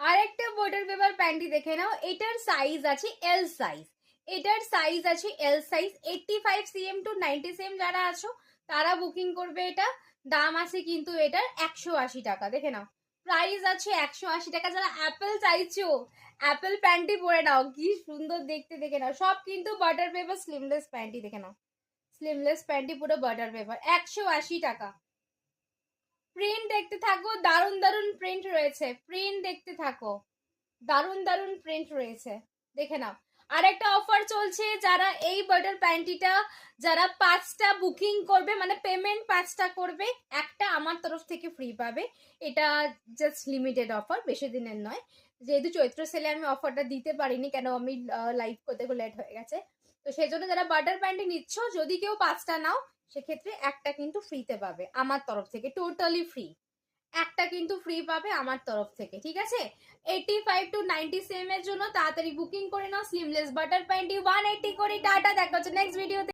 আরেকটা border paper panty দেখে নাও, এটার সাইজ আছে এল সাইজ। এটার সাইজ আছে L size. 85 cm to 90 cm যারা আছো তারা বুকিং করবে এটা। দাম আছে কিন্তু এটার 180 টাকা। দেখে নাও, প্রাইস আছে 180 টাকা। যারা অ্যাপেল চাইছো, অ্যাপেল প্যান্টি পরে নাও, কি সুন্দর দেখতে। দেখে নাও, সব কিন্তু বাটার পেপার স্লিমলেস প্যান্টি। দেখে নাও, স্লিমলেস প্যান্টি পুরো বাটার পেপার, 180 টাকা। প্রিন্ট দেখতে থাকো, দারুন দারুন প্রিন্ট রয়েছে। প্রিন্ট দেখতে থাকো, দারুন দারুন প্রিন্ট রয়েছে। দেখে নাও। আর একটা অফার চলছে, যারা এই বাটার প্যান্টিটা যারা 5টা বুকিং করবে, মানে পেমেন্ট 5টা করবে, একটা আমার তরফ থেকে ফ্রি পাবে। এটা জাস্ট লিমিটেড অফার, বেশি দিনের নয়। যেহেতু চৈত্র সেলে আমি অফারটা দিতে পারিনি, কেন আমি লাইভ করতে লেট হয়ে গেছে। তো সেই জন্য যারা বাটার প্যান্টি নিচ্ছ, যদি কেউ 5টা নাও, সেক্ষেত্রে একটা কিন্তু ফ্রিতে পাবে আমার তরফ থেকে, টোটালি ফ্রি। একটা কিন্তু ফ্রি পাবে আমার তরফ থেকে, ঠিক আছে? 85 টু 90 cm এর জন্য তাড়াতাড়ি বুকিং করে নাও স্লিমলেস বাটার প্যান্টি 180 করে। টাটা, দেখা হচ্ছে নেক্সট ভিডিওতে।